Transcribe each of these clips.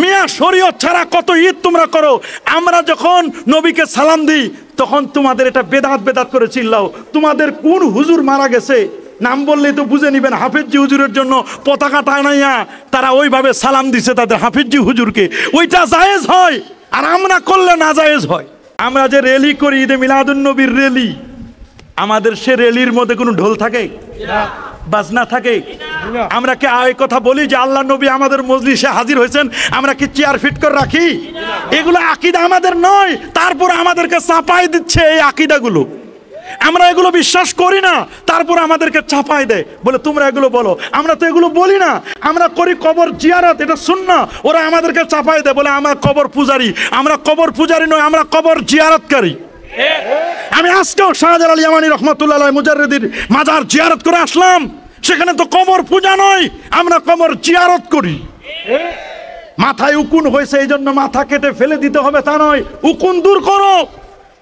মিয়া শরীয়ত ছাড়া কত ঈদ তোমরা করো, আমরা যখন নবীকে সালাম দিই তখন তোমাদের এটা বেদাত করে চিল্লাও। তোমাদের কোন হুজুর মারা গেছে নাম বললেই তো বুঝে নিবেন, হাফেজজি হুজুরের জন্য পতাকা টানাইয়া তারা ওইভাবে সালাম দিছে তাদের হাফেজজি হুজুরকে, ওইটা জায়েজ হয়। আর আমরা করলে না জায়েজ হয়। আমরা যে র্যালি করি, ঈদে মিলাদুন্নবীর র্যালি, আমাদের সে র্যালির মধ্যে কোনো ঢোল থাকে, বাজনা থাকে? আমরা কি এই কথা বলি যে আল্লাহ নবী আমাদের মজলিসে হাজির হয়েছেন, আমরা কি চেয়ার ফিট করে রাখি? এগুলো আকীদা আমাদের নয়, তারপর আমাদেরকে চাপাই দিচ্ছে এই আকীদাগুলো। আমরা এগুলো বিশ্বাস করি না, তারপর আমাদেরকে চাপাই দেয়, বলে তোমরা এগুলো বলো। আমরা তো এগুলো বলি না, আমরা করি কবর জিয়ারত, এটা সুন্নাহ। ওরা আমাদেরকে চাপাই দেয়, বলে আমরা কবর পূজারি। আমরা কবর পূজারি নয়, আমরা কবর জিয়ারতকারী। আমি আজকেও শাহজালাল ইয়ামানী রহমাতুল্লাহ আলাইহি মুজাররিদির মাজার জিয়ারত করে আসলাম, সেখানে তো কবর পূজা নয়, আমরা কবর জিয়ারত করি। মাথায় উকুন হয়েছে এই জন্য মাথা কেটে ফেলে দিতে হবে তা নয়, উকুন দূর করো।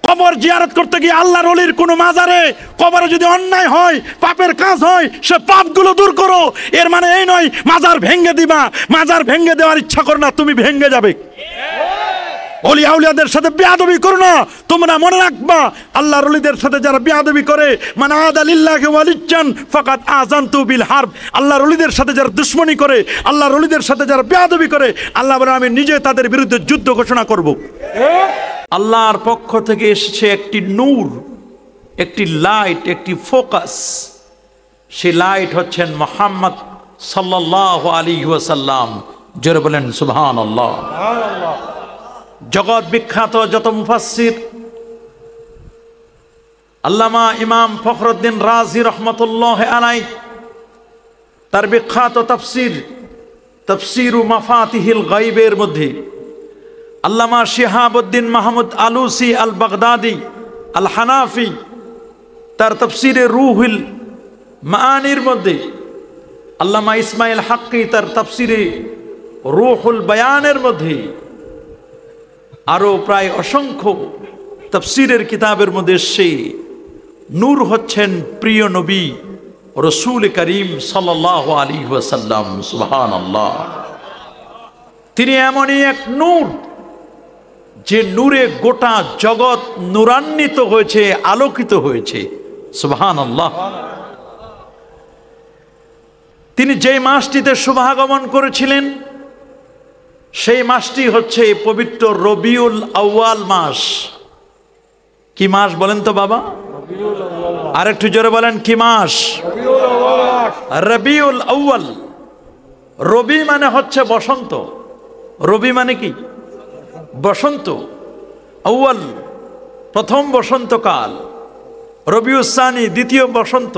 কবর জিয়ারত করতে গিয়ে আল্লাহর ওলির কোনো মাজারে কবরে যদি অন্যায় হয়, পাপের কাজ হয়, সে পাপগুলো দূর করো। এর মানে এই নয় মাজার ভেঙে দিবা, মাজার ভেঙে দেওয়ার ইচ্ছা করো না, তুমি ভেঙে যাবে। ওলি আউলিয়াদের সাথে বেয়াদবি করো না, তোমরা মনে রাখবা আল্লাহর ওলিদের সাথে যারা বেয়াদবি করে, মান আদা লিল্লাহি ওয়ালিয়ান ফাকাদ আযানতু বিল হারব, আল্লাহর ওলিদের সাথে যারা দুশমনি করে, আল্লাহর ওলিদের সাথে যারা বেয়াদবি করে, আল্লাহ বলে আমি নিজে তাদের বিরুদ্ধে যুদ্ধ ঘোষণা করব। আল্লাহর পক্ষ থেকে এসেছে একটি নূর, একটি লাইট, একটি ফোকাস। সেই লাইট হচ্ছেন মুহাম্মদ সাল্লাল্লাহু আলাইহি ওয়াসাল্লাম। জোরে বলেন সুবহানাল্লাহ। জগৎ বিখ্যাত যত মুফাসসির, আল্লামা ইমাম ফখরুদ্দিন রাজি রহমতুল্লাহ আলাইহি তার বিখ্যাত তাফসীরু মাফাতিহিল গায়বের মধ্যে আল্লামা শিহাবুদ্দিন মাহমুদ আলুসি আল বাগদাদি আল হানাফি তার তাফসীরে রুহুল মাআনির মধ্যে, আল্লামা ইসমাইল হাক্কি তার তাফসীরে রুহুল বায়ানের মধ্যে, আরো প্রায় অসংখ্য তাফসীরের কিতাবের মধ্যে সেই নূর হচ্ছেন প্রিয় নবী রাসূল করিম সাল্লাল্লাহু আলাইহি ওয়াসাল্লাম। সুবহানাল্লাহ। তিনি এমনই এক নূর যে নূরে গোটা জগৎ নূরান্বিত হয়েছে, আলোকিত হয়েছে। সুবহানাল্লাহ। তিনি যেই মাসটিতে শুভাগমন করেছিলেন সেই মাসটি হচ্ছে পবিত্র রবিউল আউয়াল মাস। কি মাস বলেন তো বাবা? আর একটু জোরে বলেন, কি মাস? রবিউল আউয়াল। রবি মানে হচ্ছে বসন্ত। রবি মানে কি? বসন্ত। আউয়াল প্রথম বসন্তকাল, রবিউস সানি দ্বিতীয় বসন্ত।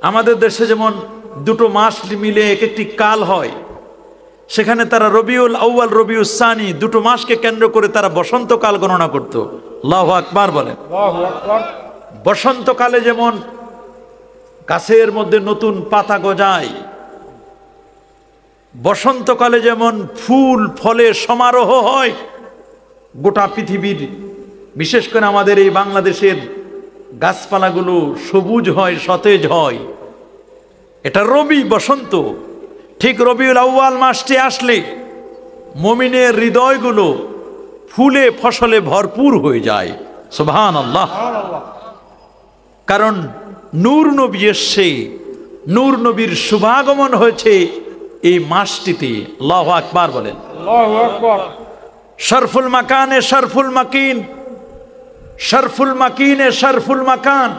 আমাদের দেশে যেমন দুটো মাস মিলে এক একটি কাল হয়, সেখানে তারা রবিউল আউয়াল রবিউস সানি দুটো মাসকে কেন্দ্র করে তারা বসন্তকাল গণনা করত। আল্লাহু আকবার বলেন। বসন্তকালে যেমন গাছের মধ্যে নতুন পাতা গজায়, বসন্তকালে যেমন ফুল ফলে সমারোহ হয়, গোটা পৃথিবীর বিশেষ করে আমাদের এই বাংলাদেশের গাছপালাগুলো সবুজ হয়, সতেজ হয়, এটা রবি বসন্ত। ঠিক রবিউল আউয়াল মাসটি আসলে মুমিনের হৃদয়গুলো ফুলে ফসলে ভরপুর হয়ে যায়। সুবহানাল্লাহ। কারণ নূর নবী এসছে, নূর নবীর শুভাগমন হয়েছে এই মাসটিতে। আল্লাহু আকবার বলেন। আল্লাহু আকবার। শরফুল মাকানে শরফুল মাকিন, শরফুল মাকিনে শরফুল মাকান।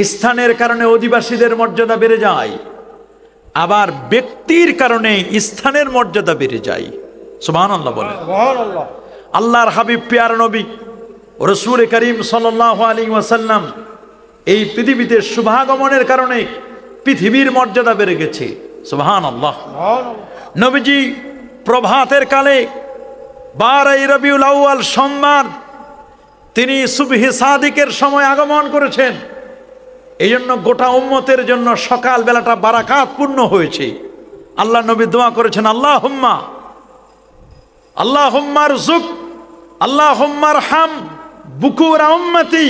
স্থানের কারণে অধিবাসীদের মর্যাদা বেড়ে যায়, আবার ব্যক্তির কারণে স্থানের মর্যাদা বেড়ে যায়। সুবহানাল্লাহ বলেন। সুবহানাল্লাহ। আল্লাহর হাবিব প্যার নবী রাসূল করিম সাল্লাল্লাহু আলাইহি ওয়াসাল্লাম এই পৃথিবীতে শুভাগমনের কারণে পৃথিবীর মর্যাদা বেড়ে গেছে। সুবহানাল্লাহ। নবীজি প্রভাতের কালে 12 রবিউল আউয়াল সোমবার তিনি সুবহি সাদিকের সময় আগমন করেছেন। এই জন্য গোটা উম্মতের জন্য সকাল বেলাটা বারাকাত পূর্ণ হয়েছে। আল্লাহ নবী দোয়া করেছেন, আল্লাহুম্মা আরযুক আল্লাহুম্মা আরহাম বুকুরা উম্মতি।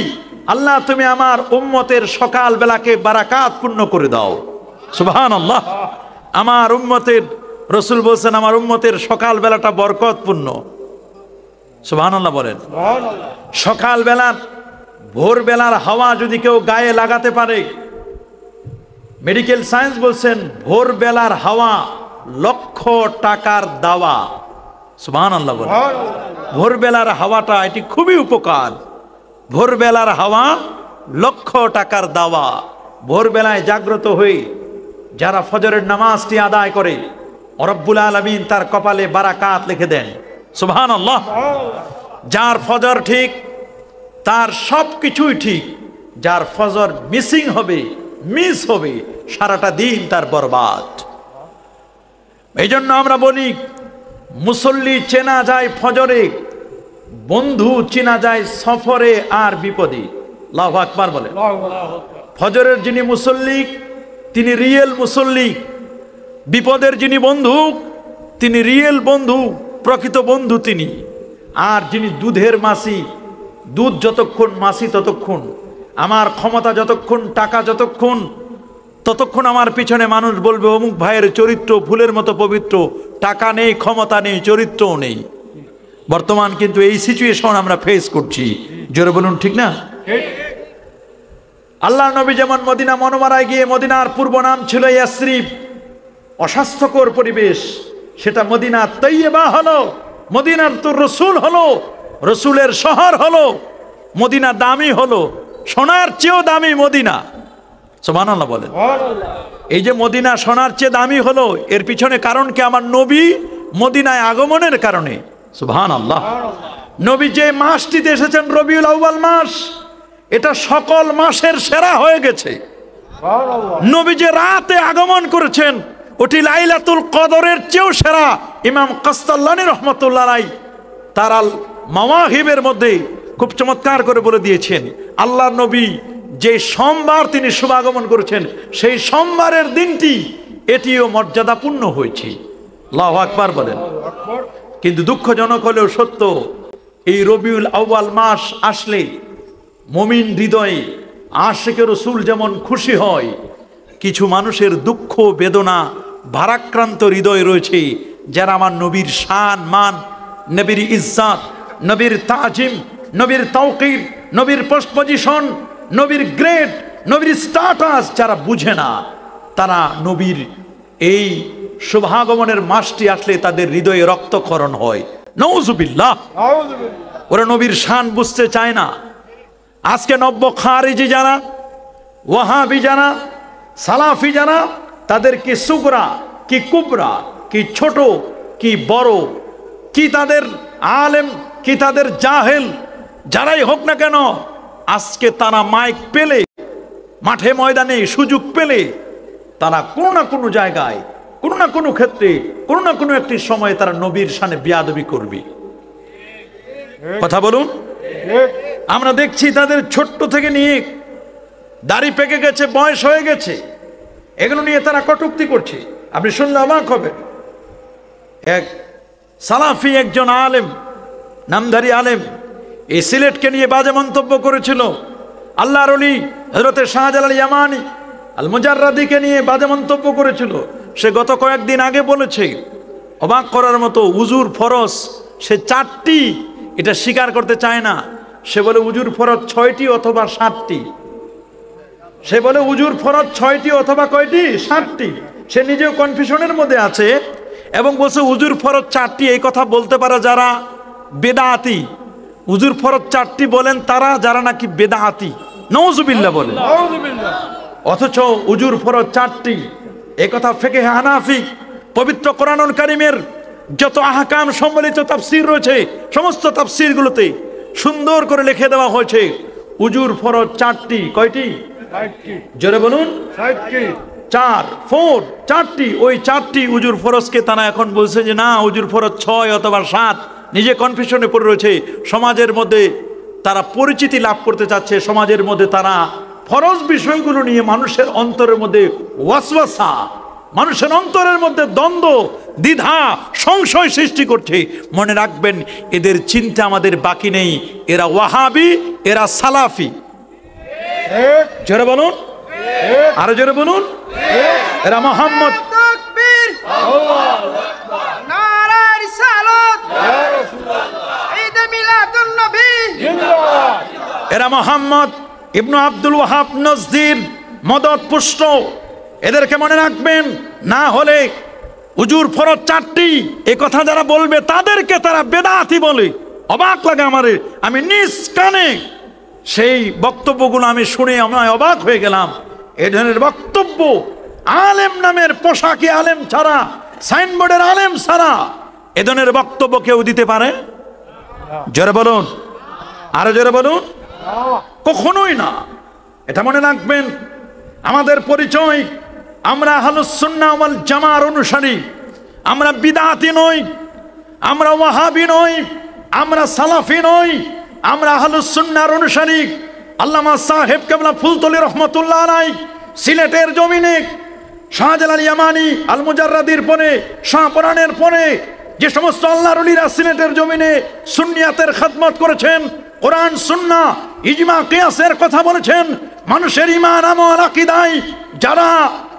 আল্লাহ তুমি আমার উম্মতের সকাল বেলাকে বারাকাত পূর্ণ করে দাও। সুবহানাল্লাহ। আমার উম্মতের রসুল বলছেন আমার উম্মতের সকাল বেলাটা বরকতপূর্ণ। সুবহানাল্লাহ বলেন। সকাল বেলার ভোরবেলার হাওয়া যদি কেউ গায়ে লাগাতে পারে, মেডিকেল সায়েন্স বলছেন ভোরবেলার হাওয়া লক্ষ টাকার দাওয়া। সুবহানাল্লাহ বলেন। ভোরবেলার হাওয়াটা এটি খুবই উপকার। ভোরবেলার হাওয়া লক্ষ টাকার দাওয়া। ভোরবেলায় জাগ্রত হয়ে যারা ফজরের নামাজটি আদায় করে রব্বুল আলামিন তার কপালে বারাকাত লিখে দেন। সুবহানাল্লাহ। যার ফজর ঠিক তার সব কিছুই ঠিক, যার ফজর মিসিং হবে, মিস হবে, সারাটা দিন তার বরবাদ। এই জন্য আমরা বলি মুসল্লি চেনা যায় ফজরে, বন্ধু চেনা যায় সফরে আর বিপদে। আল্লাহু আকবার বলে। ফজরের যিনি মুসল্লি তিনি রিয়েল মুসল্লি, বিপদের যিনি বন্ধু তিনি রিয়েল বন্ধু, প্রকৃত বন্ধু তিনি। আর যিনি দুধের মাসি, দুধ যতক্ষণ মাসি ততক্ষণ, আমার ক্ষমতা যতক্ষণ, টাকা যতক্ষণ, ততক্ষণ আমার পিছনে মানুষ বলবে অমুক ভাইয়ের চরিত্র ফুলের মতো পবিত্র, টাকা নেই, ক্ষমতা নেই, চরিত্রও নেই। বর্তমান কিন্তু এই সিচুয়েশন আমরা ফেস করছি। জোরে বলুন ঠিক না? আল্লাহ নবী যেমন মদিনা মনোমারায় গিয়ে, মদিনার পূর্ব নাম ছিল ইয়াসরিব, অস্বাস্থ্যকর পরিবেশ, সেটা মদিনা তৈয়বা হলো। মদিনার তো রসুল হলো, রসুলের শহর হলো, মদিনা দামি হলো, সোনার চেয়েও দামি মদিনা। সুবহানাল্লাহ বলেন। এই যে মদিনা সোনার চেয়ে দামি হলো, এর পিছনে কারণ কি? আমার নবী মদিনায় আগমনের কারণে। সুবহানাল্লাহ। নবী যে মাসটিতে এসেছেন রবিউল আউয়াল মাস, এটা সকল মাসের সেরা হয়ে গেছে। নবী যে রাতে আগমন করেছেন ওটি লাইলাতুল কদরের চেয়েও সেরা। ইমাম কাস্তাল্লানী রহমতুল্লাহ আলাইহি তার আল মাওয়াহিবের মধ্যে খুব চমৎকার করে বলে দিয়েছেন, আল্লাহর নবী যে সোমবার তিনি শুভাগমন করেছেন, সেই সোমবারের দিনটি এটিও মর্যাদাপূর্ণ হয়েছে। আল্লাহু আকবার বলেন। কিন্তু দুঃখজনক হলেও সত্য, এই রবিউল আউয়াল মাস আসলে মুমিন হৃদয়ে আশিকে রাসূল যেমন খুশি হয়, কিছু মানুষের দুঃখ বেদনা ভারাক্রান্ত হৃদয় রয়েছে, যারা আমার নবীর শান মান, নবীর ইজ্জত, নবীর তাজিম, নবীর তাওকির, নবীর পোস্ট পজিশন, নবীর গ্রেড, নবীর স্ট্যাটাস যারা বুঝে না, তারা নবীর এই শুভাগমনের মাসটি আসলে তাদের হৃদয়ে রক্তক্ষরণ হয়। নাউজুবিল্লাহ। ওরা নবীর শান বুঝতে চায় না। আজকে নব্য খারিজি যারা, ওয়াহাবি যারা, সালাফি যারা, তাদের কি সুগরা, কি কুবরা, কি ছোট, কি বড়, কি তাদের আলেম, কি তাদের জাহেল, যারাই হোক না কেন, আজকে তারা মাইক পেলে, মাঠে ময়দানে সুযোগ পেলে, তারা কোনো না কোনো জায়গায়, কোনো না কোনো ক্ষেত্রে, কোনো না কোনো একটি সময়ে তারা নবীর শানে বিয়াদবি করবে। কথা বলুন। আমরা দেখছি তাদের ছোট্ট থেকে নিয়ে দাড়ি পেকে গেছে, বয়স হয়ে গেছে, এগুলো নিয়ে তারা কটূক্তি করছে। আপনি শুনলে অবাক হবেন। এক সালাফি একজন আলেম, নামধারী আলেম, এই সিলেটকে নিয়ে বাজে মন্তব্য করেছিল। আল্লাহর ওলি হযরতে শাহজালাল ইয়ামানি আল মুজাররাদিকে নিয়ে বাজে মন্তব্য করেছিল। সে গত কয়েকদিন আগে বলেছে, অবাক করার মতো, উজুর ফরজ সে 4টি, এটা স্বীকার করতে চায় না। সে বলে উজুর ফরজ 6টি অথবা 7টি। সে বলে উজুর ফরজ 6টি অথবা কয়টি? 7টি। সে নিজেও কনফিউশনের মধ্যে আছে এবং বলছে উজুর ফরজ 4টি। এই কথা বলতে পারে যারা বেদাতি। উজুর ফরজ 4টি বলেন তারা যারা নাকি বেদাতি। নাউজুবিল্লাহ বলেন। অথচ উজুর ফরজ 4টি, এই কথা ফিকহে হানাফি, পবিত্র কোরআনুল কারীমের যত আহকাম সম্বলিত তাফসীর রয়েছে, সমস্ত তাফসীরগুলোতে সুন্দর করে লিখে দেওয়া হয়েছে উজুর ফরজ 4টি। কয়টি? 4টি। জোরে বলুন। 4টি। 4টি। ওই 4টি উজুর ফরজকে তারা এখন বলছে যে না, উজুর ফরজ 6 অথবা 7। নিজে কনফিউশনে পড়ে রয়েছে। সমাজের মধ্যে তারা পরিচিতি লাভ করতে চাচ্ছে। সমাজের মধ্যে তারা ফরজ বিষয়গুলো নিয়ে মানুষের অন্তরের মধ্যে ওয়াসওয়াসা, মানুষের অন্তরের মধ্যে দ্বন্দ্ব, দ্বিধা, সংশয় সৃষ্টি করছে। মনে রাখবেন, এদের চিন্তা আমাদের বাকি নেই। এরা ওয়াহাবি, এরা সালাফি। জোরে বলুন, আরো জোরে বলুন। এরা মোহাম্মদ নারায়ে রিসালাত, ঈদ মিলাদুন নবী। এরা মোহাম্মদ ইবনু আব্দুল ওয়াহাব নজদির মদত পুষ্ট। এদেরকে মনে রাখবেন, না হলে হুজুর ফরজ 4টি এই কথা যারা বলবে তাদেরকে তারা বেদাতি বলে। অবাক লাগে আমারে, আমি নিজ কানে সেই বক্তব্যগুলো আমি শুনে আমি অবাক হয়ে গেলাম। এই ধরনের বক্তব্য আলেম নামের পোশাকে আলেম ছাড়া, সাইনবোর্ডের আলেম ছাড়া এ ধরনের বক্তব্য কেউ দিতে পারে? জোরে বলুন, আরো জোরে বলুন। কখনোই না। এটা মনে রাখবেন, আমাদের পরিচয় আমরা আহলুস সুন্নাহ ওয়াল জামার অনুসারী। আমরা বিদআতি নই, আমরা ওয়াহাবি নই, আমরা সালাফি নই, আমরা আহলুস সুন্নাহর অনুসারী। আল্লামা সাহেব কেবলা ফুলতলি রহমতুল্লাহ আলাইহি সিলেটের জমিনে শাহজালাল ইয়ামানি আল মুজাররাদির পরে, শাহপরানের পরে যে সমস্ত আল্লাহর ওলিরা সিলেটের জমিনে সুন্নিয়াতের খেদমত করেছেন, কোরআন সুন্নাহ ইজমা কিয়াসের কথা বলেছেন, মানুষের ঈমান আমল আকীদায় যারা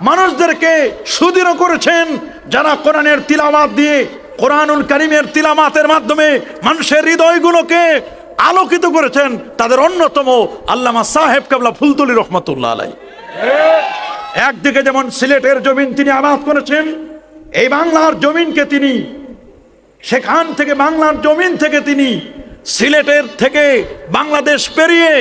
মানুষদেরকে সুদৃঢ় করেছেন, যারা কোরআনের তিলাওয়াত দিয়ে, কোরআনুল কারীমের তিলাওয়াতের মাধ্যমে মানুষের হৃদয়গুলোকে আলোকিত করেছেন, তাদের অন্যতম আল্লামা সাহেব কেবলা ফুলতলি রহমতুল্লাহ আলাইহি। একদিকে যেমন সিলেটের জমিন তিনি আবাদ করেছেন, এই বাংলার জমিনকে তিনি, সেখান থেকে বাংলার জমিন থেকে তিনি সিলেটের থেকে বাংলাদেশ পেরিয়ে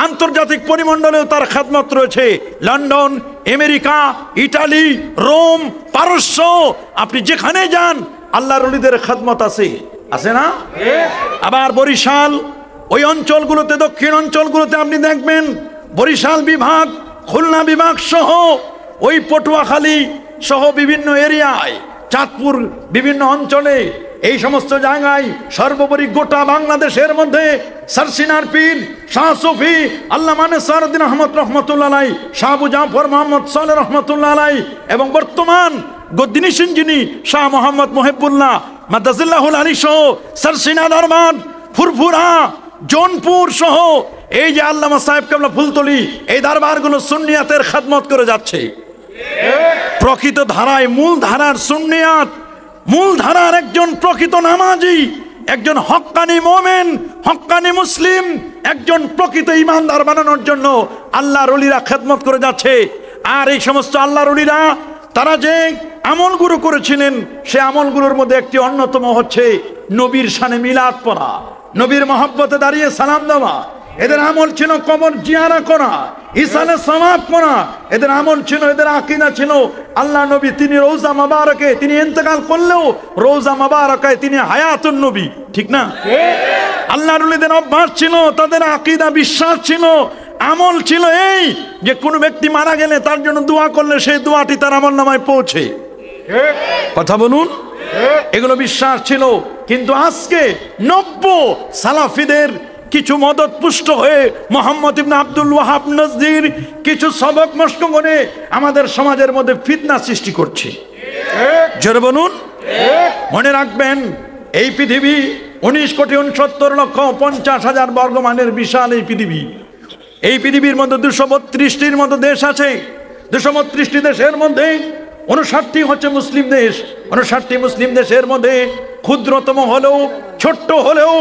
আন্তর্জাতিক পরিমণ্ডলেও তার খেদমত রয়েছে। লন্ডন, আমেরিকা, ইটালি, রোম, পারস্য, আপনি যেখানে যান আল্লাহর ওলিদের খেদমত আছে, আছে না? আবার বরিশাল, ওই অঞ্চলগুলোতে, দক্ষিণ অঞ্চলগুলোতে আপনি দেখবেন বরিশাল বিভাগ, খুলনা বিভাগ সহ, ওই পটুয়াখালী সহ বিভিন্ন এরিয়ায়, চাঁদপুর বিভিন্ন অঞ্চলে, এই সমস্ত জায়গায়, সর্বোপরি গোটা বাংলাদেশের মধ্যে সরসিনার পীর শাহ সুফি আল্লামা নেসারউদ্দিন আহমদ রহমতুল্লাহ আলাইহি, শাহ আবু জাফর মোহাম্মদ সালেহ রহমতুল্লাহ আলাইহি, এবং বর্তমান গদ্দিনিসিন যিনি শাহ মোহাম্মদ মুহিবুল্লাহ মাদাজিল্লাহুল আলী সহ সরসিনা দরবার, ফুরফুরা, জৌনপুর সহ এই যে আল্লামা সাহেব কেবলা ফুলতলি, এই দরবারগুলো সুন্নিয়াতের খেদমত করে যাচ্ছে। প্রকৃত ধারায় মূল ধারার সুন্নিয়াত, মূল ধারার একজন প্রকৃত নামাজি, একজন হক্কানি মোমেন, হক্কানি মুসলিম, একজন প্রকৃত ইমানদার বানানোর জন্য আল্লাহর ওলিরা খেদমত করে যাচ্ছে। আর এই সমস্ত আল্লাহর ওলিরা তারা যে আমলগুলো করেছিলেন, সে আমলগুলোর মধ্যে একটি অন্যতম হচ্ছে নবীর শানে মিলাদ পড়া, নবীর মহব্বতে দাঁড়িয়ে সালাম দেওয়া। এদের আমল ছিল কবর জিয়ারা করা, ইসালে সওয়াব করা। এদের আমল ছিল, এদের আকীদা ছিল, আল্লাহ নবী তিনি রওজা মুবারকে, তিনি ইন্তেকাল করলেও রওজা মুবারকায় তিনি হায়াতুন নবী, ঠিক না? আল্লাহর ওলিদের অভ্যাস ছিল, তাদের আকীদা বিশ্বাস ছিল, আমল ছিল এই যে কোনো ব্যক্তি মারা গেলে তার জন্য দোয়া করলে সেই দোয়াটি তার আমলনামায় পৌঁছে। কথা বলুন, এগুলো বিশ্বাস ছিল। কিন্তু আজকে নব্য সালাফিদের কিছু মদত পুষ্ট হয়ে মোহাম্মদ ইবনে আব্দুল ওয়াহাব নজদির কিছু সবক মস্ক করে আমাদের সমাজের মধ্যে ফিতনা সৃষ্টি করছে। জোরে বলুন। মনে রাখবেন, এই পৃথিবী 19,69,50,000 বর্গমানের বিশাল এই পৃথিবী। এই পৃথিবীর মধ্যে 232টির মতো দেশ আছে। 232টি দেশের মধ্যে 59টি হচ্ছে মুসলিম দেশ। 59টি মুসলিম দেশের মধ্যে ক্ষুদ্রতম হলেও, ছোট্ট হলেও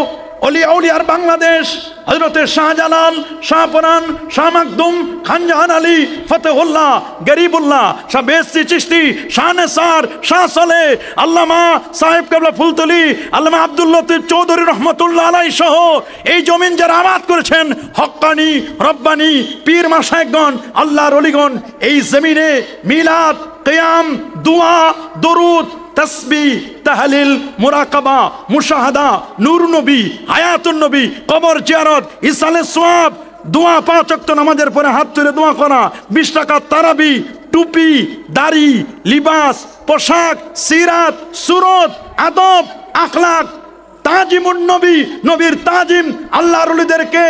অলিয়া উলিয়ার বাংলাদেশ, হযরতে শাহজালাল, শাহপরান, শাহ মাকদুম, খান জাহান আলী, ফতেহুল্লাহ, গরিবুল্লাহ, শাহ বেহসতি চিশতি, শাহ নেসার, শাহ সলে, আল্লামা সাহেব কেবলা ফুলতলি, আল্লামা আব্দুল লতিফ চৌধুরী রহমতুল্লাহ আলাইহি সহ এই জমিন যারা আবাদ করেছেন, হক্কানি রব্বানি পীর মাশায়েখগণ, আল্লাহর ওলিগণ, এই জমিনে মিলাদ, কিয়াম, দুআ, দরুদ, তসবিহ, তাহলিল, মুরাকাবা, মুশাহাদা, নূর নবী, হায়াতুন নবী, কবর জিয়ারত, ইসালে সওয়াব, দোয়া, 5 ওয়াক্ত নামাজের পরে হাত তুলে দোয়া করা, 20 টাকা তারাবি, টুপি, দাড়ি, লিবাস, পোশাক, সিরাত, সুরত, আদব, আখলাক, তাজিমুন নবী, নবীর তাজিম, আল্লাহর ওলিদেরকে,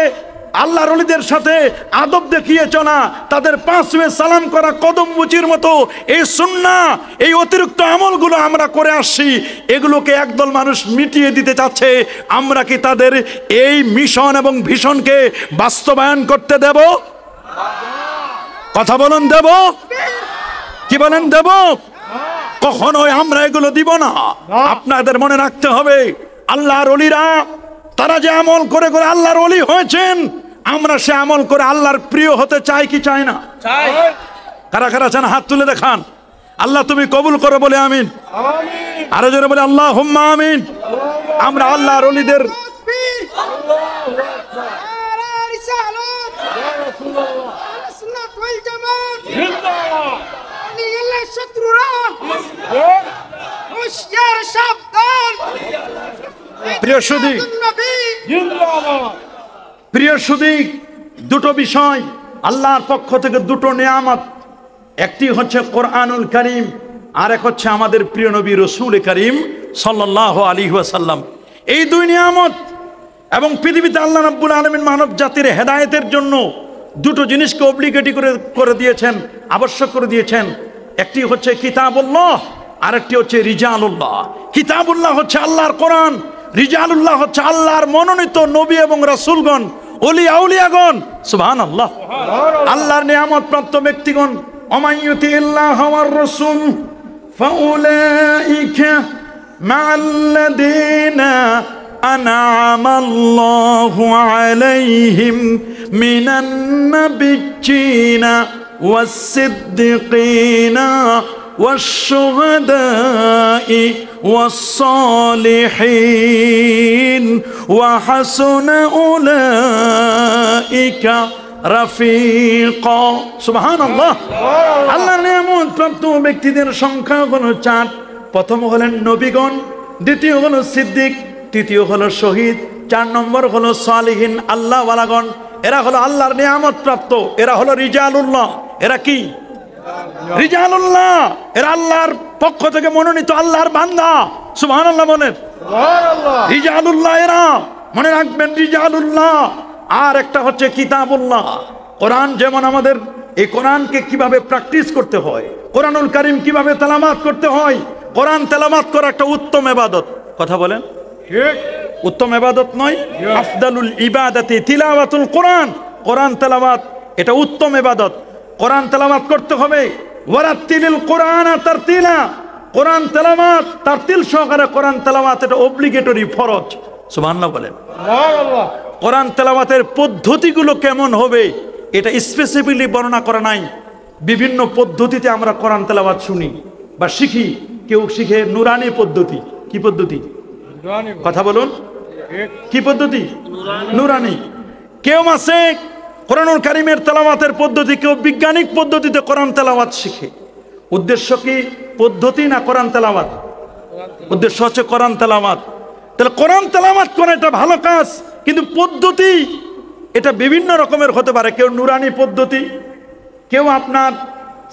আল্লাহর ওলিদের সাথে আদব দেখিয়ে চলা, তাদের পাঁচে সালাম করা, কদম মুচির মতো এই সুন্নাহ, এই অতিরিক্ত আমলগুলো আমরা করে আসছি। এগুলোকে একদল মানুষ মিটিয়ে দিতে চাচ্ছে। আমরা কি তাদের এই মিশন এবং ভিশনকে বাস্তবায়ন করতে দেব? কথা বলুন, দেব? কি বলেন, দেব? কখনোই আমরা এগুলো দিব না। আপনাদের মনে রাখতে হবে, আল্লাহর ওলিরা তারা যে আমল করে করে আল্লাহর ওলি হয়েছেন, আমরা সে আমল করে আল্লাহর প্রিয় হতে চাই কি চাই না? চাই। কারা কারা চান হাত তুলে দেখান। আল্লাহ তুমি কবুল করো বলে আমিন। আরো জোরে বলে আল্লাহুম্মা আমিন। আমরা আল্লাহর ওলিদের তাকবীর। নারে রিসালাত। ইয়া রাসূলুল্লাহ। আহলে সুন্নাত ওয়াল জামাত। জিন্দাবাদ। আল্লাহর শত্রুরা হুঁশিয়ার সাবধান। প্রিয় সুধী, নবী জিন্দাবাদ। প্রিয় সুধী, দুটো বিষয় আল্লাহর পক্ষ থেকে, দুটো নিয়ামত। একটি হচ্ছে কোরআনুল কারীম, আর এক হচ্ছে আমাদের প্রিয় নবী রাসূল করিম সাল্লাল্লাহু আলাইহি ওয়াসাল্লাম। এই দুই নিয়ামত এবং পৃথিবীতে আল্লাহ রাব্বুল আলামিন মানব জাতির হেদায়েতের জন্য দুটো জিনিসকে অব্লিগেটি করে দিয়েছেন, আবশ্যক করে দিয়েছেন। একটি হচ্ছে কিতাবুল্লাহ, আর একটি হচ্ছে রিজালুল্লাহ। কিতাবুল্লাহ হচ্ছে আল্লাহর কোরআন, রিজালুল্লাহ হচ্ছে আল্লাহর মনোনীত নবী এবং রাসূলগণ, ওলি আউলিয়াগণ। সুবহানাল্লাহ। আল্লাহর নিয়ামত প্রাপ্ত ব্যক্তিগণ, ওমাইয়ুতিল্লাহ ওয়ার রাসূল ফাউলাইকা মা'আল্লাযীনা আন'আমাল্লাহু আলাইহিম মিনান নাবিয়্যিনা ওয়াস-সিদ্দিকিনা والشهداء والصالحين وحسن أولئك رفيقا سبحان الله আল্লাহর নিয়ামত প্রাপ্ত ব্যক্তিদের সংখ্যা হলো 4। প্রথম হলেন নবীগণ, দ্বিতীয় হলো সিদ্দিক, তৃতীয় হলো শহীদ, 4 নম্বর হলো সালিহিন আল্লাহ ওয়ালাগণ। এরা হলো আল্লাহর নিয়ামত প্রাপ্ত, এরা হলো রিজালুল্লাহ। এরা কি? রিজালুল্লাহ। এরা আল্লাহর পক্ষ থেকে মনোনীত আল্লাহর বান্দা। সুবহানাল্লাহ বলেন। সুবহানাল্লাহ। রিজালুল্লাহ এরা, মনে রাখবেন রিজালুল্লাহ। আর একটা হচ্ছে কিতাবুল্লাহ। কোরআন যেমন আমাদের, এই কোরআনকে কিভাবে প্র্যাকটিস করতে হয়, কোরআনুল কারীম কিভাবে তেলাওয়াত করতে হয়। কোরআন তেলাওয়াত করা একটা উত্তম ইবাদত। কথা বলেন ঠিক? উত্তম ইবাদত নয়? আফদালুল ইবাদাতি তিলাওয়াতুল কোরআন। কোরআন তেলাওয়াত এটা উত্তম ইবাদত। কোরআন তেলাওয়াত করতে হবে। ওয়ারাত্তিলিল কোরআন তারতিলা। কোরআন তেলাওয়াত তারতিল সহকারে কোরআন তেলাওয়াত এটা অব্লিগেটরি, ফরজ। সুবহানাল্লাহ বলেন। সুবহানাল্লাহ। কোরআন তেলাওয়াতের পদ্ধতিগুলো কেমন হবে এটা স্পেসিফিকলি বর্ণনা করা নাই। বিভিন্ন পদ্ধতিতে আমরা কোরআন তেলাওয়াত শুনি বা শিখি। কেউ শিখে নুরানি পদ্ধতি। কি পদ্ধতি? কথা বলুন। কি পদ্ধতি? নুরানি। কেউ আছে কোরআনুল কারীমের তেলাওয়াতের পদ্ধতি, কেউ বৈজ্ঞানিক পদ্ধতিতে কোরআন তেলাওয়াত শিখে। উদ্দেশ্য কি? পদ্ধতি না কোরআন তেলাওয়াত? উদ্দেশ্য হচ্ছে কোরআন তেলাওয়াত। তাহলে কোরআন তেলাওয়াত করা এটা ভালো কাজ, কিন্তু পদ্ধতি এটা বিভিন্ন রকমের হতে পারে। কেউ নুরানি পদ্ধতি, কেউ আপনার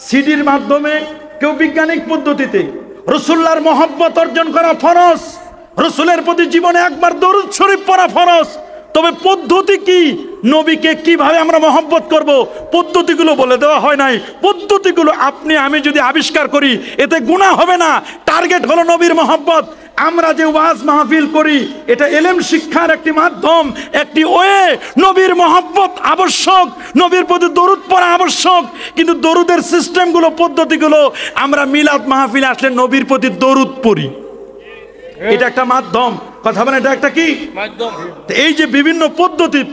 সিডির মাধ্যমে, কেউ বৈজ্ঞানিক পদ্ধতিতে। রাসূলুল্লাহর মহব্বত অর্জন করা ফরজ, রাসূলের প্রতি জীবনে একবার দরুদ শরীফ পড়া ফরজ। তবে পদ্ধতি কি? নবীকে কিভাবে আমরা মহব্বত করব, পদ্ধতিগুলো বলে দেওয়া হয় নাই। পদ্ধতিগুলো আপনি আমি যদি আবিষ্কার করি এতে গুনাহ হবে না। টার্গেট হলো নবীর মহব্বত। আমরা যে ওয়াজ মাহফিল করি এটা ইলম শিক্ষার একটি মাধ্যম, একটি ওয়ে। নবীর মহব্বত আবশ্যক, নবীর প্রতি দরুদ পড়া আবশ্যক, কিন্তু দরুদের সিস্টেমগুলো, পদ্ধতিগুলো আমরা মিলাদ মাহফিল আসলে নবীর প্রতি দরুদ পড়ি, এটা একটা মাধ্যম। কথা বলেন, এটা একটা কি মাধ্যম? এই যে বিভিন্ন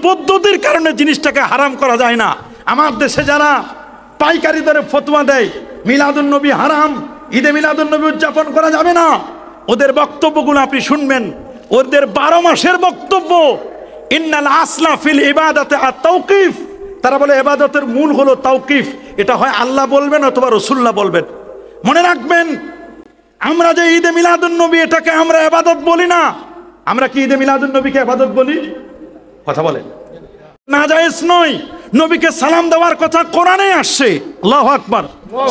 পদ্ধতির কারণে জিনিসটাকে হারাম করা যায় না। আমার দেশে যারা পাইকারি দরে ফতোয়া দেয় মিলাদুন নবী হারাম, ঈদে মিলাদুন নবী উদযাপন করা যাবে না, ওদের বক্তব্যগুলো আপনি শুনবেন। ওদের 12 মাসের বক্তব্য। ইন্নাল আসলা ফিল ইবাদাতে আত-তাওকিফ। তারা বলে ইবাদতের মূল হলো তাওকিফ। এটা হয় আল্লাহ বলবেন অথবা রাসূলুল্লাহ বলবেন। মনে রাখবেন, আমরা যে ঈদে মিলাদুন নবী এটাকে আমরা ইবাদত বলি না। আমরা কি ঈদে মিলাদুন নবীকে ইবাদত বলি? কথা বলেন। নাজায়েজ নয়। নবীকে সালাম দেওয়ার কথা কোরআনে আসছে। আল্লাহু আকবার।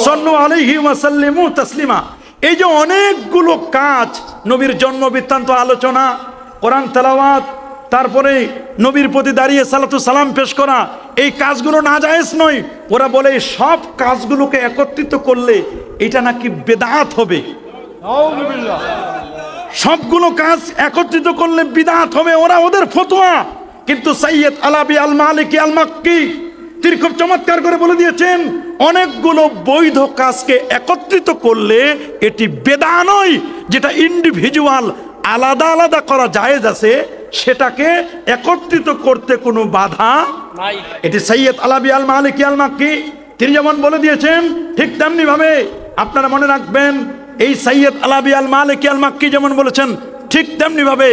সাল্লু আলাইহি ওয়া সাল্লিমু তাসলিমা। এই যে অনেকগুলো কাজ, নবীর জন্ম বৃত্তান্ত আলোচনা, কোরআন তেলাওয়াত, তারপরে নবীর প্রতি দাঁড়িয়ে সালাতু সালাম পেশ করা, এই কাজগুলো নাজায়েজ নয়। ওরা বলে সব কাজগুলোকে একত্রিত করলে এটা নাকি বেদাত হবে। সবগুলো কাজ একত্রিত করলে বিদআত হবে, ওরা ওদের ফতোয়া। কিন্তু সৈয়দ আলাবি আল মালিকি আল মাক্কি তিনি খুব চমৎকার করে বলে দিয়েছেন, অনেকগুলো বৈধ কাজকে একত্রিত করলে এটি বেদা নয়। যেটা ইন্ডিভিজুয়াল আলাদা আলাদা করা জায়েজ আছে, সেটাকে একত্রিত করতে কোনো বাধা নাই। এটি সৈয়দ আলাবি আল মালিকি আল মাক্কি তিনি যেমন বলে দিয়েছেন, ঠিক তেমনি ভাবে আপনারা মনে রাখবেন, এই সৈয়দ আলাবি আল মালিকি আল মাক্কি যেমন বলেছেন, ঠিক তেমনি ভাবে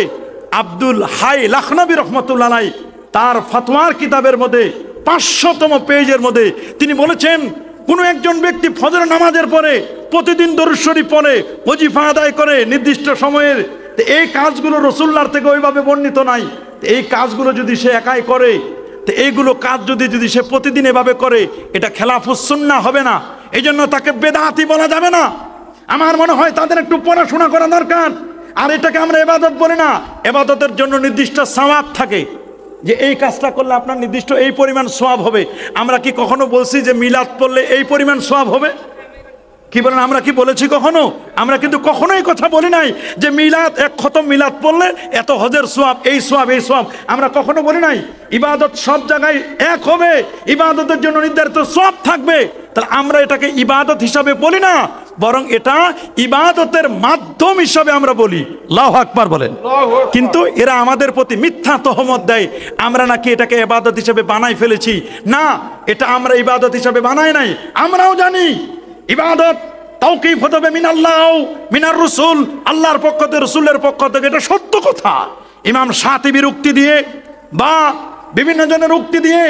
আব্দুল হাই লাখনবী রহমতুল্লাহ আলাইহি তার ফতোয়ার কিতাবের মধ্যে 500তম পেজের মধ্যে তিনি বলেছেন, কোনো একজন ব্যক্তি ফজর নামাজের পরে প্রতিদিন দরুদ শরীফ পড়ে, ওজিফা আদায় করে নির্দিষ্ট সময়ের, এই কাজগুলো রাসূলুল্লাহর থেকে ওইভাবে বর্ণিত নাই। এই কাজগুলো যদি সে একাই করে, তো এইগুলো কাজ যদি সে প্রতিদিন এভাবে করে, এটা খেলাফুস সুন্নাহ হবে না। এই জন্য তাকে বেদাতি বলা যাবে না। আমার মনে হয় তাদের একটু পড়াশোনা করা দরকার। আর এটাকে আমরা ইবাদত বলি না। ইবাদতের জন্য নির্দিষ্ট সওয়াব থাকে, যে এই কাজটা করলে আপনার নির্দিষ্ট এই পরিমাণ সওয়াব হবে। আমরা কি কখনো বলছি যে মিলাদ পড়লে এই পরিমাণ সওয়াব হবে? কি বলেন, আমরা কি বলেছি কখনো? আমরা কিন্তু কখনোই কথা বলি নাই যে মিলাদ, এক খতম মিলাদ পড়লে এত হজের সোয়াব, এই সোয়াব, এই সোয়াব, আমরা কখনো বলি নাই। ইবাদত সব জায়গায় এক হবে, ইবাদতের জন্য নির্ধারিত সোয়াব থাকবে। তাহলে আমরা এটাকে ইবাদত হিসাবে বলি না, বরং এটা ইবাদতের মাধ্যম হিসাবে আমরা বলি। আল্লাহু আকবার বলেন। কিন্তু এরা আমাদের প্রতি মিথ্যা তহমত দেয়, আমরা নাকি এটাকে ইবাদত হিসাবে বানাই ফেলেছি। না, এটা আমরা ইবাদত হিসাবে বানাই নাই। আমরাও জানি ইবাদত তাওকীফ হতে মিনাল্লাহ মিনার রাসূল, আল্লাহর পক্ষ থেকে, রাসূলের পক্ষ থেকে, এটা সত্য কথা। ইমাম শাতিবির উক্তি দিয়ে বা বিভিন্ন জনের উক্তি দিয়ে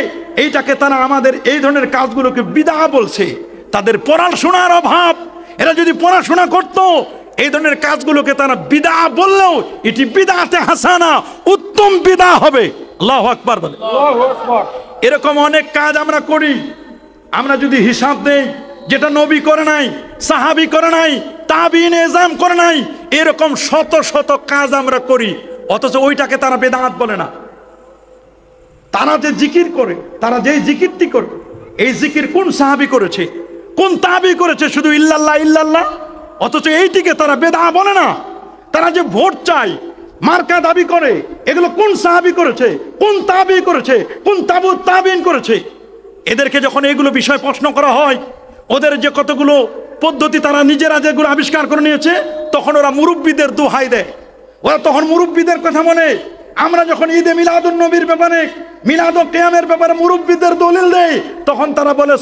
এইটাকে তারা আমাদের এই ধরনের কাজগুলোকে বিদআ বলছে। তাদের পড়াশোনার অভাব। এরা যদি পড়াশোনা করত, এই ধরনের কাজগুলোকে তারা বিদআ বললেও এটি বিদআতে হাসানা, উত্তম বিদআ হবে। আল্লাহু আকবার বলে। আল্লাহু আকবার। এরকম অনেক কাজ আমরা করি। আমরা যদি হিসাব দেই, যেটা নবী করে নাই, সাহাবী করে নাই, তাবিঈন এজাম করে নাই, এরকম শত শত কাজ আমরা করি, অথচ ওইটাকে তারা বেদাত বলে না। তারা যে জিকির করে, তারা যে জিকিরটি করে, এই জিকির কোন সাহাবী করেছে, কোন তাবিঈ করেছে? শুধু ইল্লাল্লাহ ইল্লাল্লাহ। অথচ এইটিকে তারা বেদাত বলে না। তারা যে ভোট চায়, মার্কা দাবি করে, এগুলো কোন সাহাবী করেছে, কোন তাবিঈ করেছে, কোন তাবিঈন করেছে? এদেরকে যখন এইগুলো বিষয় প্রশ্ন করা হয়, ওদের যে কতগুলো পদ্ধতি তারা নিজেরা যেগুলো আবিষ্কার করে নিয়েছে, তখন ওরা মুরব্বীদের দোহাই দেয়। ওরা তখন মুরব্বীদের কথা বলে। আমরা যখন ঈদে মিলাদুন নবীর ব্যাপারে, মিলাদ ও কিয়ামের ব্যাপারে মুরব্বীদের দলিল দেয়, তখন তারা বলে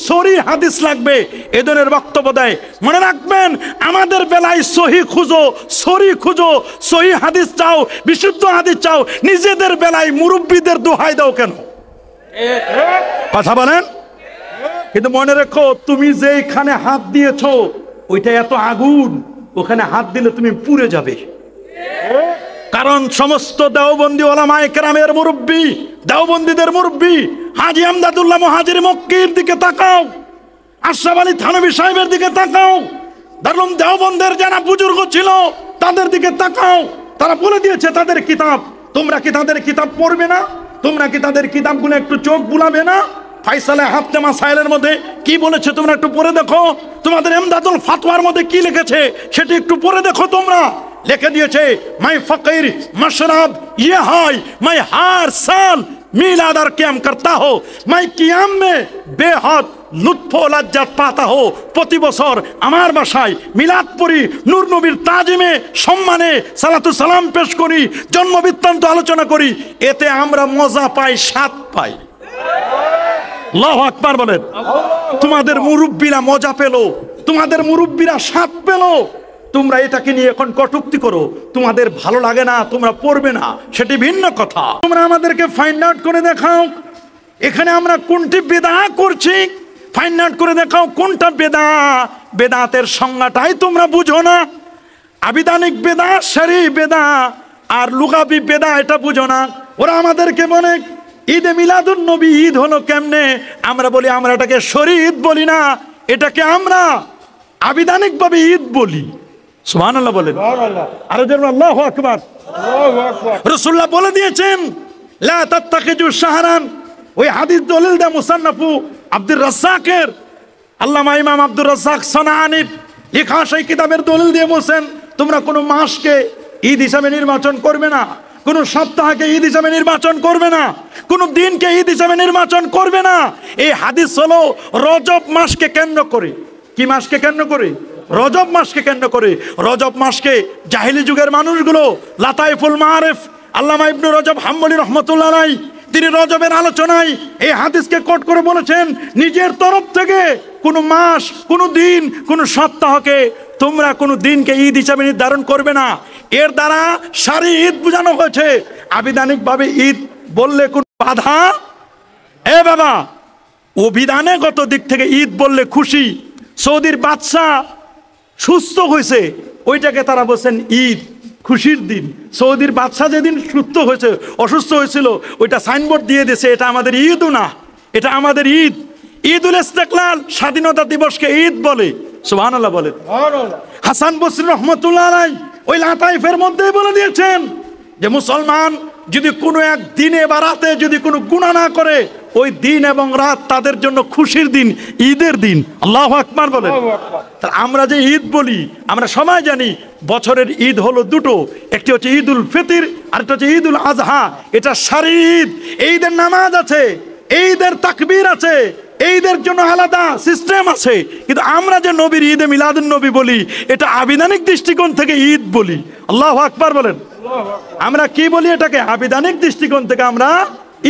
সহি হাদিস লাগবে, এ ধরনের বক্তব্য দেয়। মনে রাখবেন, আমাদের বেলায় সহি খুঁজো, সহি হাদিস চাও, বিশুদ্ধ হাদিস চাও, নিজেদের বেলায় মুরব্বীদের দোহাই দাও কেন? কথা বলেন। কিন্তু মনে রেখো, তুমি যেখানে হাত দিয়েছো ওইটা এত আগুন, ওখানে হাত দিলে তুমি পুড়ে যাবে। কারণ সমস্ত দেওবন্দি ওলামায়ে কেরামের মুরব্বী, দেওবন্দীদের মুরব্বী হাজী আমদাদুল্লাহ মুহাজির মক্কির দিকে তাকাও, আশরাফ আলী থানভী সাহেবের দিকে তাকাও, দারুল দেওবন্দের যারা বুজুর্গ ছিল তাদের দিকে তাকাও। তারা বলে দিয়েছে তাদের কিতাব, তোমরা কি তাদের কিতাব পড়বে না? তোমরা কি তাদের কিতাবগুলো একটু চোখ বুলাবে না? ফাইসালে হাফতে মাসাইলের মধ্যে কি বলেছে তোমরা একটু পড়ে দেখো। তোমাদের এমদাদুল ফাতওয়ার মধ্যে কি লিখেছে সেটি একটু পড়ে দেখো। তোমরা লিখে দিয়েছে, মাই ফকির মশরাব ইয়ে হয়, মাই হার সাল মিলাদ আর কিয়াম করতা হো, মাই কিয়াম মে বেহদ লুৎফ ও লজ্জাত পাতা হো। প্রতি বছর আমার বাসায় মিলাদ পড়ি, নূর নবীর তাজিমে সম্মানে সালাতু সালাম পেশ করি, জন্ম বৃত্তান্ত আলোচনা করি, এতে আমরা মজা পাই, স্বাদ পাই। আল্লাহু আকবার বলেন। তোমাদের মুরব্বীরা মজা পেল, তোমাদের মুরব্বীরা স্বাদ পেল, তোমরা এটাকে নিয়ে এখন কটূক্তি করো, তোমাদের ভালো লাগে না, তোমরা পড়বে না, সেটি ভিন্ন কথা। তোমরা আমাদেরকে ফাইন্ড আউট করে দেখাও, এখানে আমরা কোনটি বেদা করছি, ফাইন্ড আউট করে দেখাও কোনটা বেদা। বেদাতের সংজ্ঞাটাই তোমরা বুঝো না। আবিধানিক বেদা, শরঈ বেদা আর লুগাবি বেদা, এটা বুঝো না। ওরা আমাদেরকে বলে ঈদে মিলাদুন নবী, ঈদ হলো কেমনে? আমরা বলি আমরা এটাকে শরঈ ঈদ বলি না, এটাকে আমরা আবিধানিক ভাবে ঈদ বলি। সুবহানাল্লাহ বলেন। আরো যেন আল্লাহু আকবার। রাসূলুল্লাহ বলে দিয়েছেন, লা তাত্তাখিজু শাহরান। ওই হাদিস দলিল দা মুসান্নাফু আব্দুর রাজ্জাকের, আল্লামা ইমাম আব্দুর রাজ্জাক সানাআনী লেখা সেই কিতাবের দলিল দিয়ে বলছেন, তোমরা কোনো মাসকে ঈদ হিসাবে নির্বাচন করবে না। কোন সপ্তাহকে ঈদ হিসাবে নির্বাচন করবে না, কোন দিনকে ঈদ হিসাবে নির্বাচন করবে না। এই হাদিস হলো রজব মাসকে কেন্দ্র করে। কি মাসকে কেন্দ্র করে? রজব মাসকে কেন্দ্র করে। রজব মাসকে জাহিলি যুগের মানুষগুলো লাতাইফুল মাআরিফ আল্লামা ইবনে রজব হাম্বলী রাহমাতুল্লাহ আলাইহি তিনি রজবের আলোচনায় এই হাদিসকে কোট করে বলেছেন, নিজের তরফ থেকে কোনো মাস, কোনো দিন, কোনো সপ্তাহকে তোমরা কোনো দিনকে ঈদ হিসাবে নির্ধারণ করবে না। এর দ্বারা সারি ঈদ বোঝানো হয়েছে। আবিধানিকভাবে ঈদ বললে কোনো বাধা? এ বাবা, অভিধানগত দিক থেকে ঈদ বললে খুশি। সৌদির বাদশা সুস্থ হয়েছে, ওইটাকে তারা বলছেন ঈদ, খুশির দিন। সৌদির বাদশা যেদিন সুস্থ হয়েছে, অসুস্থ হয়েছিল, ওইটা সাইনবোর্ড দিয়ে দিয়েছে, এটা আমাদের ঈদও না, এটা আমাদের ঈদ। ঈদুল ইস্তেকলাল, স্বাধীনতা দিবসকে ঈদ বলে। সুবহানাল্লাহ বলে। হাসান বসরি রহমতুল্লাহ আলাইহি ওই লাতাইফের মধ্যেই বলে দিয়েছেন যে মুসলমান যদি কোনো এক দিনে বা রাতে যদি কোনো গুনাহ না করে, ওই দিন এবং রাত তাদের জন্য খুশির দিন, ঈদের দিন। আল্লাহু আকবার বলেন। তাহলে আমরা যে ঈদ বলি, আমরা সবাই জানি বছরের ঈদ হলো দুটো, একটি হচ্ছে ঈদুল ফিতর, আরেকটা হচ্ছে ঈদুল আজহা। এটা সারি ঈদ। ঈদের নামাজ আছে, ঈদের তাকবীর আছে, ঈদের জন্য আলাদা সিস্টেম আছে। কিন্তু আমরা যে নবীর ঈদে মিলাদুন নবী বলি, এটা আবিধানিক দৃষ্টিকোণ থেকে ঈদ বলি। আল্লাহু আকবার বলেন। আমরা কি বলি? এটাকে আবিধানিক দৃষ্টিকোণ থেকে আমরা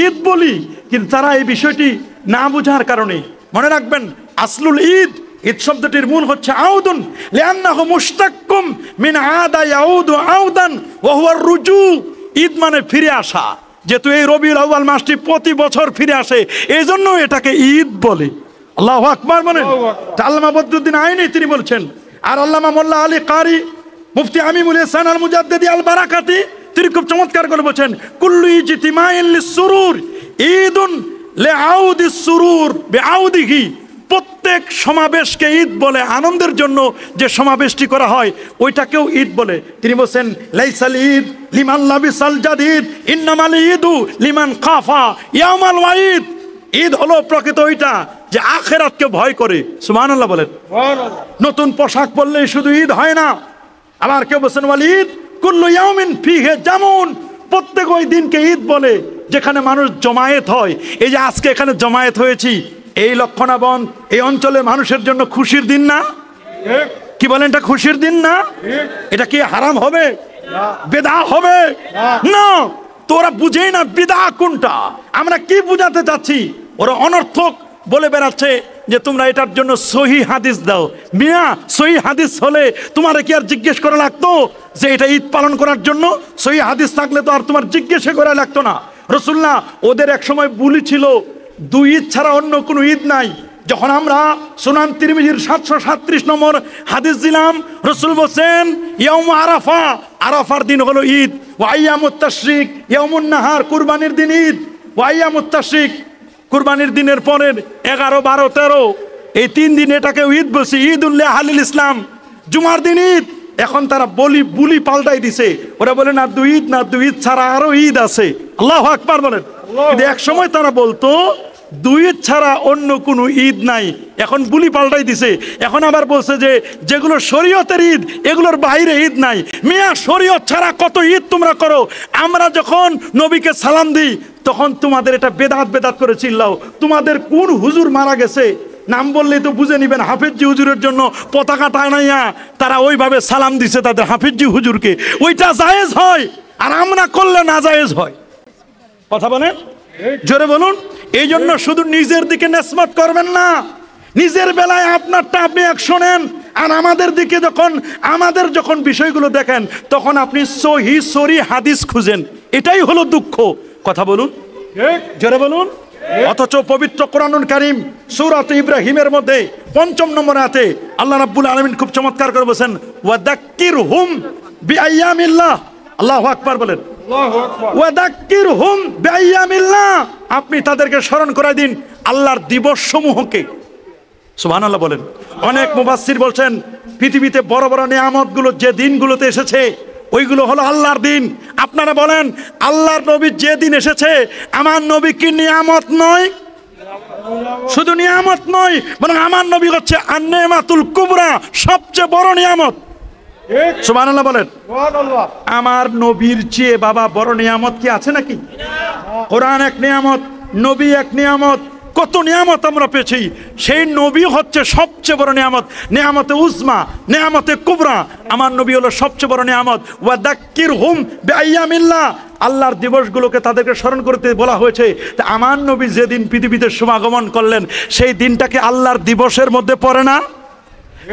ঈদ বলি। কিন্তু তারা এই বিষয়টি না বোঝার কারণে, মনে রাখবেন আসলুল ঈদ, ঈদ শব্দটির মূল হচ্ছে আউদুন, লিআন্নাহু মুশতাক্কুম মিন আদা ইয়াউদু আউদান ওয়া হুয়া রুজু। ঈদ মানে ফিরে আসা। যেহেতু এই রবিউল আউয়াল মাসটি প্রতি বছর ফিরে আসে, এই জন্য এটাকে ঈদ বলে। আল্লাহু আকবার বলেন। আল্লামা বদরুদ্দিন আইনি তিনি বলছেন, আর আল্লামা মোল্লা আলী কারি, মুফতি আমিমুল ইহসান আল মুজাদ্দিদি আল বারাকাতি তিনি খুব চমৎকার করে বলছেন, কুল্লু ইজতিমাইন লিসসুরুর ঈদুন লিআউদিস সুরুর বিআউদিহি। প্রত্যেক সমাবেশকে ঈদ বলে, আনন্দের জন্য যে সমাবেশটি করা হয় ওইটাকেও ঈদ বলে। তিনি বলছেন, লাইসাল ঈদ লিমান লাবিসাল জাদিদ ইন্নামাল ঈদু লিমান খাফা ইয়াউমাল ওয়াঈদ। ঈদ হলো প্রকৃত ওইটা যে আখিরাতকে ভয় করে। সুবহানাল্লাহ বলেন। নতুন পোশাক পরলেই শুধু ঈদ হয় না। আবার কেউ বলছেন ওয়াল ঈদ কুল্লু ইয়াউমিন ফিহি জামুন। প্রত্যেক ওই দিনকে ঈদ বলে যেখানে মানুষ জমায়েত হয়। এই যে আজকে এখানে জমায়েত হয়েছি, এই লক্ষণাবন এই অঞ্চলের মানুষের জন্য খুশির দিন না? কি বলেন, এটা খুশির দিন না? এটা কি হারাম হবে? বেদা হবে না। তোরা বুঝেই না বিদা কোনটা। আমরা কি বুঝাতে চাচ্ছি? ওরা অনর্থক বলে বেড়াচ্ছে যে তোমরা এটার জন্য সহি হাদিস দাও। মিয়া, সহি হাদিস হলে তোমার কি আর জিজ্ঞেস করা লাগতো যে এটা ঈদ পালন করার জন্য? সহি হাদিস থাকলে তো আর তোমার জিজ্ঞেস করা লাগতো না। রাসূলুল্লাহ ওদের এক সময় বলেছিল দুই ঈদ ছাড়া অন্য কোনো ঈদ নাই। যখন আমরা সুনান তিরমিজির 737 নম্বর হাদিস দিলাম, রাসূল বলেন ইয়াউম আরাফা, আরাফার দিন হলো ঈদ। ওয়া আইয়ামুত তাশরিক ইয়াউমুন নাহার, কুরবানির দিন ঈদ। ওয়া আইয়ামুত তাশরিক, কুরবানির দিনের পরের 11, 12, 13 এই 3 দিন এটাকে ঈদ বলছে। ঈদুল আহলিল ইসলাম, জুমার দিন ঈদ। এখন তারা বুলি পাল্টাই দিছে। ওরা বলে না দুই ঈদ, না দুই ঈদ ছাড়া আরো ঈদ আছে। আল্লাহু আকবার বলেন। কিন্তু এক সময় তারা বলতো দুই ঈদ ছাড়া অন্য কোনো ঈদ নাই। এখন বুলি পাল্টাই দিছে। এখন আবার বলছে যে যেগুলো শরীয়তের ঈদ এগুলোর বাইরে ঈদ নাই। মিয়া, শরীয়ত ছাড়া কত ঈদ তোমরা করো। আমরা যখন নবীকে সালাম দিই তখন তোমাদের এটা বেদাত করে চিল্লাও। তোমাদের কোন হুজুর মারা গেছে নাম বললেই তো বুঝে নিবেন হাফিজি হুজুরের জন্য পতাকা টানাইয়া তারা ওইভাবে সালাম দিছে তাদের হাফিজি হুজুরকে। ওইটা জায়েজ হয়, আর আমরা করলে না জায়েজ হয়। কথা বলেন, জোরে বলুন। এই জন্য শুধু নিজের দিকে নেসমত করবেন না। নিজের বেলায় আপনারটা আপনি এক শোনেন, আর আমাদের যখন বিষয়গুলো দেখেন তখন আপনি সহি সরি হাদিস খুঁজেন। এটাই হলো দুঃখ। কথা বলুন, জোরে বলুন। অথচ পবিত্র কোরআনুল কারীম সূরাত ইব্রাহিমের মধ্যে 5 নম্বর আয়াতে আল্লাহ রাব্বুল আলামিন খুব চমৎকার করে বলেন, ওয়াদাক্কিরহুম বিআইয়ামিল্লাহ। আল্লাহু আকবার বলেন। ওয়াদাক্কিরহুম বিআইয়ামিল্লাহ, আপনি তাদেরকে স্মরণ করায় দিন আল্লাহর দিবস সমূহকে। সুবহানাল্লাহ বলেন। অনেক মুফাসসির বলছেন পৃথিবীতে বড় বড় নিয়ামতগুলো যে দিনগুলোতে এসেছে ওইগুলো হলো আল্লাহর দিন। আপনারা বলেন আল্লাহর নবী যে দিন এসেছে আমার নবী কি নিয়ামত নয়? শুধু নিয়ামত নয়, বরং আমার নবী হচ্ছে আন-নিয়ামাতুল কুবরা, সবচেয়ে বড় নিয়ামত। সুবহানাল্লাহ বলেন। আমার নবীর চেয়ে বাবা বড় নিয়ামত কি আছে নাকি? কোরআন এক নিয়ামত, নবী এক নিয়ামত, কত নিয়ামত আমরা পেয়েছি। সেই নবী হচ্ছে সবচেয়ে বড় নিয়ামত, নিয়ামতে উজমা, নিয়ামতে কুবরা। আমার নবী হলো সবচেয়ে বড় নিয়ামত। ওয়া যাক্কিরহুম বিআইয়ামিল্লাহ, আল্লাহর দিবসগুলোকে তাদেরকে স্মরণ করতে বলা হয়েছে। তা আমার নবী যেদিন পৃথিবীতে শুভাগমন করলেন সেই দিনটাকে আল্লাহর দিবসের মধ্যে পড়ে না?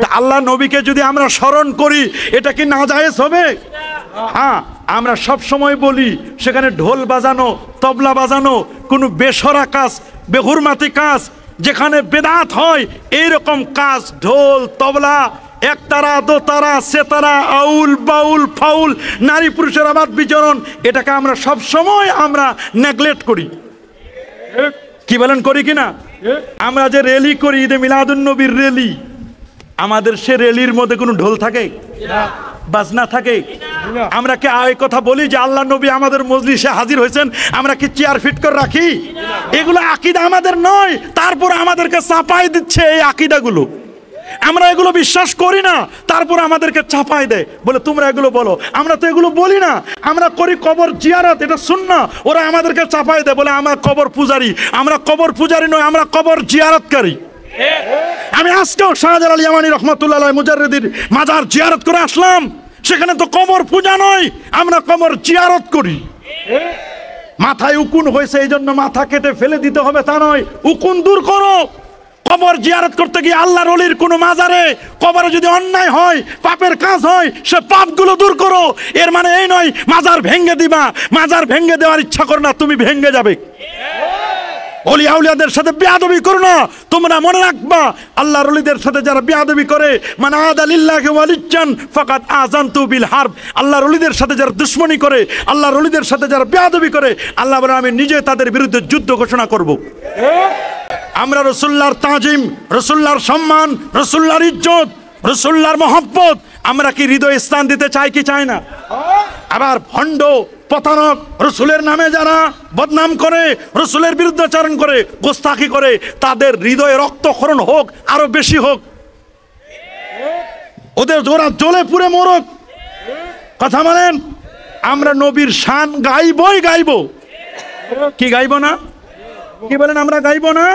তা আল্লাহ নবীকে যদি আমরা স্মরণ করি এটা কি নাজায়েজ হবে? হ্যাঁ, আমরা সব সময় বলি সেখানে ঢোল বাজানো, তবলা বাজানো কোনো বেসরা কাজ, বেহুরমাতি কাজ, যেখানে বেদাত হয় এইরকম কাজ, ঢোল তবলা, একতারা দোতারা সেতারা আউল বাউল ফাউল, নারী পুরুষের আবাদ বিচরণ, এটাকে আমরা সব সময় আমরা নেগলেক্ট করি। কি বলেন, করি কিনা? আমরা যে র্যালি করি, ঈদে মিলাদুন নবীর র্যালি, আমাদের সে র্যালির মধ্যে কোনো ঢোল থাকে, বাজনা থাকে? আমরা কি এই কথা বলি যে আল্লাহ নবী আমাদের মজলিসে হাজির হয়েছেন, আমরা কি চেয়ার ফিট করে রাখি? এগুলো আকীদা আমাদের নয়, তারপর আমাদেরকে চাপাই দিচ্ছে এই আকীদাগুলো। আমরা এগুলো বিশ্বাস করি না, তারপর আমাদেরকে চাপাই দেয়, বলে তোমরা এগুলো বলো। আমরা তো এগুলো বলি না, আমরা করি কবর জিয়ারত, এটা সুন্নাহ। ওরা আমাদেরকে চাপাই দেয়, বলে আমরা কবর পূজারী। আমরা কবর পূজারী নয়, আমরা কবর জিয়ারতকারী। আমি আজকেও শাহজালাল আল ইয়ামানী রহমাতুল্লাহ আলাইহি মুজাররিদির মাজার জিয়ারত করে আসলাম, সেখানে তো কবর পূজা নয়, আমরা কবর জিয়ারত করি। মাথায় উকুন হয়েছে এই জন্য মাথা কেটে ফেলে দিতে হবে তা নয়, উকুন দূর করো। কবর জিয়ারত করতে গিয়ে আল্লাহর ওলির কোনো মাজারে কবরে যদি অন্যায় হয়, পাপের কাজ হয়, সে পাপগুলো দূর করো। এর মানে এই নয় মাজার ভেঙ্গে দিবা, মাজার ভেঙ্গে দেওয়ার ইচ্ছা করো না, তুমি ভেঙ্গে যাবে। ওলিয়া আউলিয়াদের সাথে বেয়াদবি করো না। তোমরা মনে রাখবা, আল্লাহর ওলিদের সাথে যারা বেয়াদবি করে, মান আদা লিল্লাহি ওয়ালিয়ান ফাকাদ আযানতু বিল হারব, আল্লাহর ওলিদের সাথে যারা দুশমনি করে, আল্লাহর ওলিদের সাথে যারা বেয়াদবি করে, আল্লাহ বলেন আমি নিজে তাদের বিরুদ্ধে যুদ্ধ ঘোষণা করব। আমরা রাসূলুল্লাহর তাজিম, রাসূলুল্লাহর সম্মান, রাসূলুল্লাহর ইজ্জত, রাসূলুল্লাহর মহব্বত আমরা কি হৃদয়ে স্থান দিতে চাই কি চাই না? আবার ভণ্ড প্রতারক, রসুলের নামে যারা বদনাম করে, রসুলের বিরুদ্ধাচরণ করে, গোস্তাখি করে, তাদের হৃদয়ে রক্তক্ষরণ হোক, আরো বেশি হোক, ওদের ওরা জ্বলে পুড়ে মরক। কথা বলেন, আমরা নবীর শান গাইবই গাইব। কি গাইব না? কি বলেন, আমরা গাইব না?